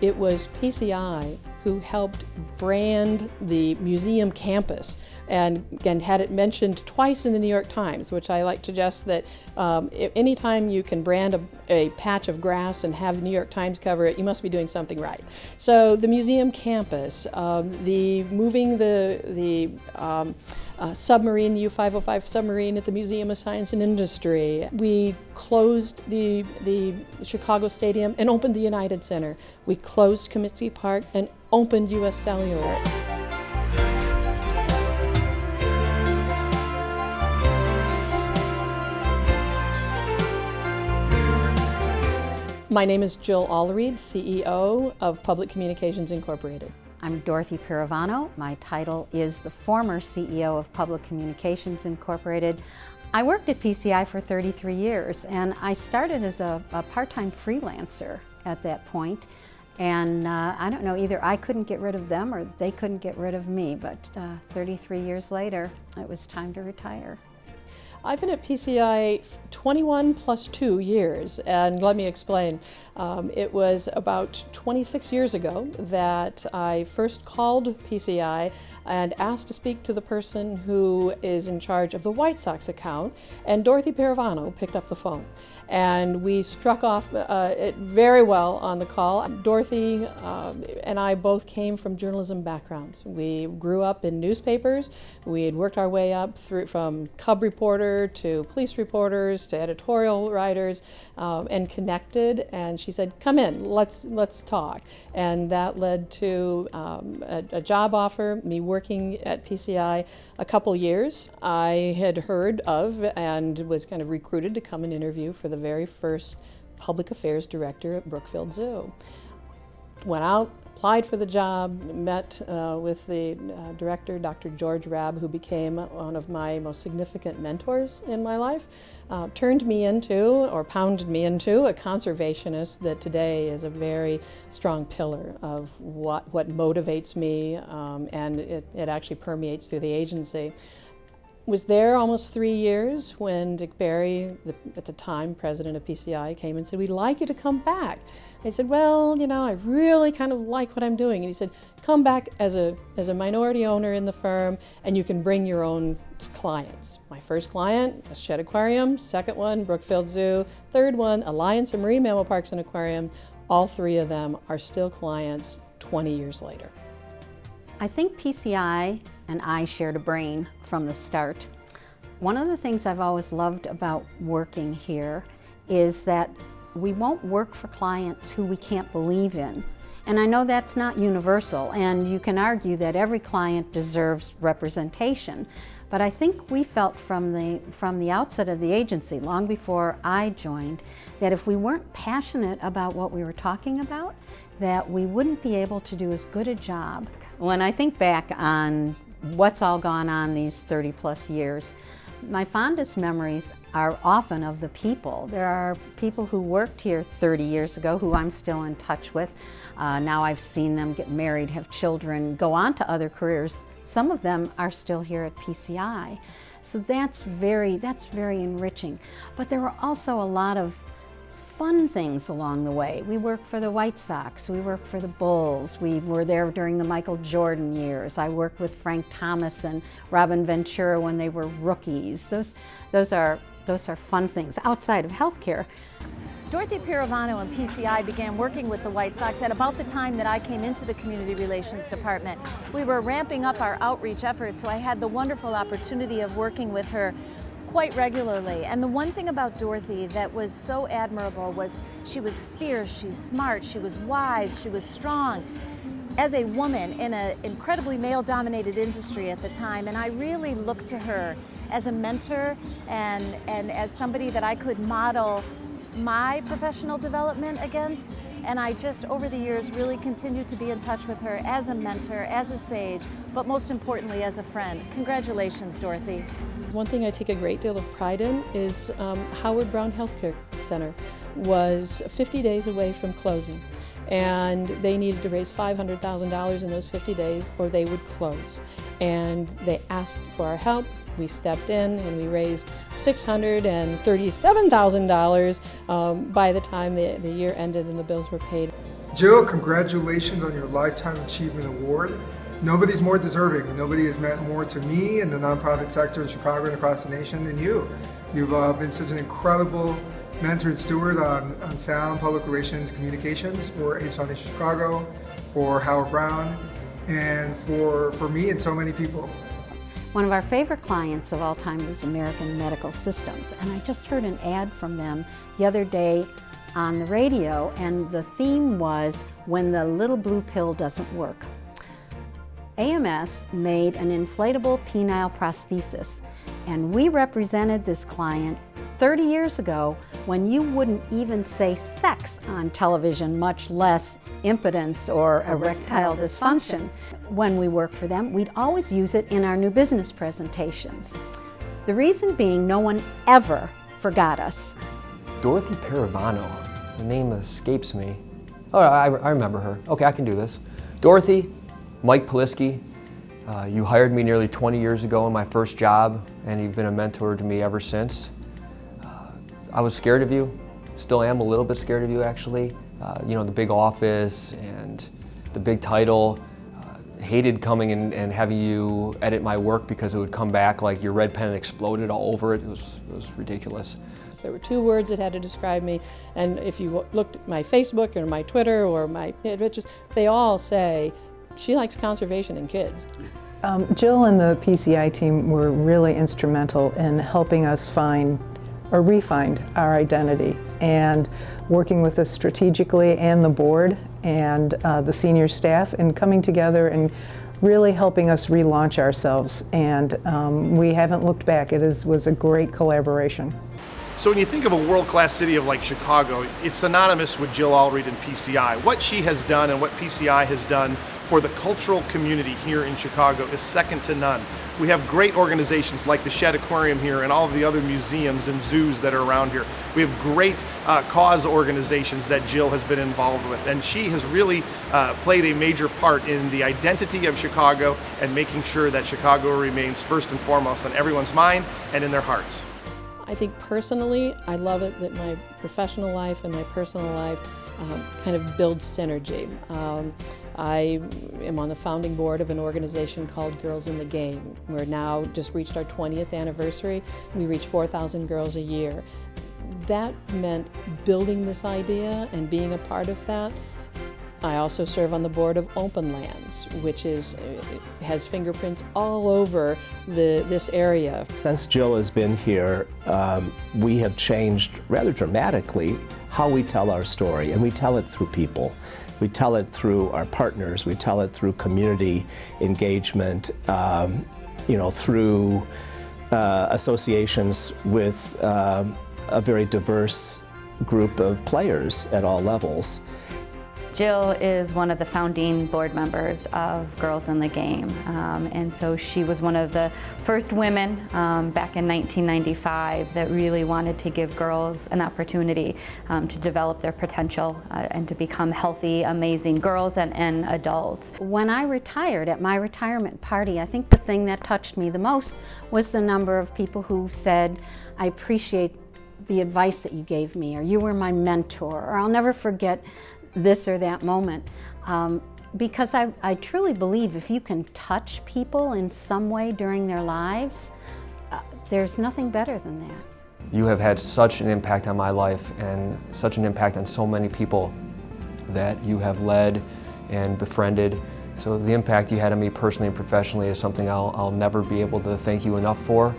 It was PCI who helped brand the museum campus and had it mentioned twice in the New York Times, which I like to suggest that anytime you can brand a patch of grass and have the New York Times cover it, you must be doing something right. So the museum campus, moving the submarine, the U-505 submarine at the Museum of Science and Industry. We closed the Chicago Stadium and opened the United Center. We closed Comiskey Park and opened U.S. Cellular. My name is Jill Allereed, CEO of Public Communications Incorporated. I'm Dorothy Pirovano. My title is the former CEO of Public Communications Incorporated. I worked at PCI for 33 years, and I started as a part-time freelancer at that point. And I don't know, either I couldn't get rid of them or they couldn't get rid of me, but 33 years later, it was time to retire. I've been at PCI 21 plus 2 years, and let me explain. It was about 26 years ago that I first called PCI and asked to speak to the person who is in charge of the White Sox account, and Dorothy Pirovano picked up the phone. And we struck off it very well on the call. Dorothy and I both came from journalism backgrounds. We grew up in newspapers. We had worked our way up from cub reporter to police reporters to editorial writers and connected. And she said, "Come in, let's talk." And that led to a job offer, me working at PCI a couple years. I had heard of and was kind of recruited to come and interview for the very first public affairs director at Brookfield Zoo. Went out, applied for the job, met with the director, Dr. George Rabb, who became one of my most significant mentors in my life. Turned me into, or pounded me into, a conservationist that today is a very strong pillar of what motivates me, and it actually permeates through the agency. Was there almost 3 years when Dick Berry, at the time president of PCI, came and said, "We'd like you to come back." I said, "Well, you know, I really kind of like what I'm doing." And he said, "Come back as a minority owner in the firm, and you can bring your own clients." My first client was Shedd Aquarium, second one, Brookfield Zoo, third one, Alliance of Marine Mammal Parks and Aquarium. All three of them are still clients 20 years later. I think PCI and I shared a brain from the start. One of the things I've always loved about working here is that we won't work for clients who we can't believe in. And I know that's not universal, and you can argue that every client deserves representation. But I think we felt from the outset of the agency, long before I joined, that if we weren't passionate about what we were talking about, that we wouldn't be able to do as good a job. When I think back on what's all gone on these 30 plus years, my fondest memories are often of the people. There are people who worked here 30 years ago who I'm still in touch with. Now I've seen them get married, have children, go on to other careers. Some of them are still here at PCI. So that's very enriching. But there were also a lot of fun things along the way. We worked for the White Sox, we worked for the Bulls, we were there during the Michael Jordan years. I worked with Frank Thomas and Robin Ventura when they were rookies. Those are fun things outside of healthcare. Dorothy Pirovano and PCI began working with the White Sox at about the time that I came into the Community Relations Department. We were ramping up our outreach efforts, so I had the wonderful opportunity of working with her quite regularly. And the one thing about Dorothy that was so admirable was she was fierce, she's smart, she was wise, she was strong. As a woman in an incredibly male-dominated industry at the time, and I really looked to her as a mentor and as somebody that I could model my professional development against. And I just, over the years, really continued to be in touch with her as a mentor, as a sage, but most importantly, as a friend. Congratulations, Dorothy. One thing I take a great deal of pride in is Howard Brown Healthcare Center was 50 days away from closing. And they needed to raise $500,000 in those 50 days or they would close. And they asked for our help. We stepped in and we raised $637,000 by the time the year ended and the bills were paid. Jill, congratulations on your Lifetime Achievement Award. Nobody's more deserving. Nobody has meant more to me and the nonprofit sector in Chicago and across the nation than you. You've been such an incredible mentor and steward on sound public relations and communications for AIDS Foundation Chicago, for Howard Brown, and for me and so many people. One of our favorite clients of all time was American Medical Systems, and I just heard an ad from them the other day on the radio, and the theme was when the little blue pill doesn't work. AMS made an inflatable penile prosthesis, and we represented this client 30 years ago when you wouldn't even say sex on television, much less impotence or erectile dysfunction. When we worked for them, we'd always use it in our new business presentations. The reason being, no one ever forgot us. Dorothy Paravano, the name escapes me. Oh, I remember her. Okay, I can do this. Dorothy, Mike Polisky, you hired me nearly 20 years ago in my first job, and you've been a mentor to me ever since. I was scared of you, still am a little bit scared of you actually. You know, the big office and the big title. Hated coming and having you edit my work because it would come back like your red pen exploded all over it. It was ridiculous. There were 2 words that had to describe me, and if you looked at my Facebook or my Twitter or my pictures, they all say, she likes conservation and kids. Jill and the PCI team were really instrumental in helping us find or re-find our identity, and working with us strategically and the board and the senior staff, and coming together and really helping us relaunch ourselves. And we haven't looked back. It was a great collaboration. So when you think of a world-class city of like Chicago, it's synonymous with Jill Allred and PCI. What she has done and what PCI has done for the cultural community here in Chicago is second to none. We have great organizations like the Shed Aquarium here and all of the other museums and zoos that are around here. We have great cause organizations that Jill has been involved with, and she has really played a major part in the identity of Chicago and making sure that Chicago remains first and foremost on everyone's mind and in their hearts. I think personally, I love it that my professional life and my personal life kind of build synergy. I am on the founding board of an organization called Girls in the Game. We're now just reached our 20th anniversary. We reach 4,000 girls a year. That meant building this idea and being a part of that. I also serve on the board of Open Lands, which has fingerprints all over this area. Since Jill has been here, we have changed rather dramatically how we tell our story, and we tell it through people. We tell it through our partners, we tell it through community engagement, you know, through associations with a very diverse group of players at all levels. Jill is one of the founding board members of Girls in the Game, and so she was one of the first women back in 1995 that really wanted to give girls an opportunity to develop their potential and to become healthy, amazing girls and adults. When I retired, at my retirement party, I think the thing that touched me the most was the number of people who said, "I appreciate the advice that you gave me," or "You were my mentor," or "I'll never forget this or that moment." Because I truly believe if you can touch people in some way during their lives, there's nothing better than that. You have had such an impact on my life and such an impact on so many people that you have led and befriended. So the impact you had on me personally and professionally is something I'll never be able to thank you enough for.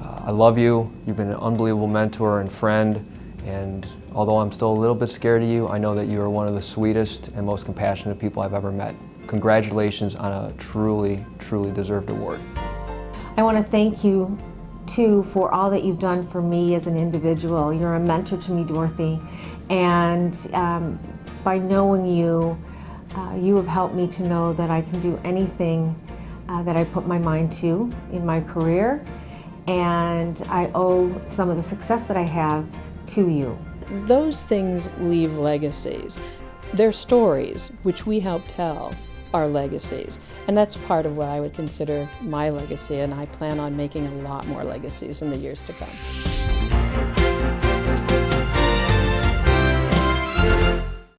I love you. You've been an unbelievable mentor and friend, and although I'm still a little bit scared of you, I know that you are one of the sweetest and most compassionate people I've ever met. Congratulations on a truly, truly deserved award. I want to thank you, too, for all that you've done for me as an individual. You're a mentor to me, Dorothy, and by knowing you, you have helped me to know that I can do anything that I put my mind to in my career, and I owe some of the success that I have to you. Those things leave legacies. They're stories which we help tell are legacies. And that's part of what I would consider my legacy, and I plan on making a lot more legacies in the years to come.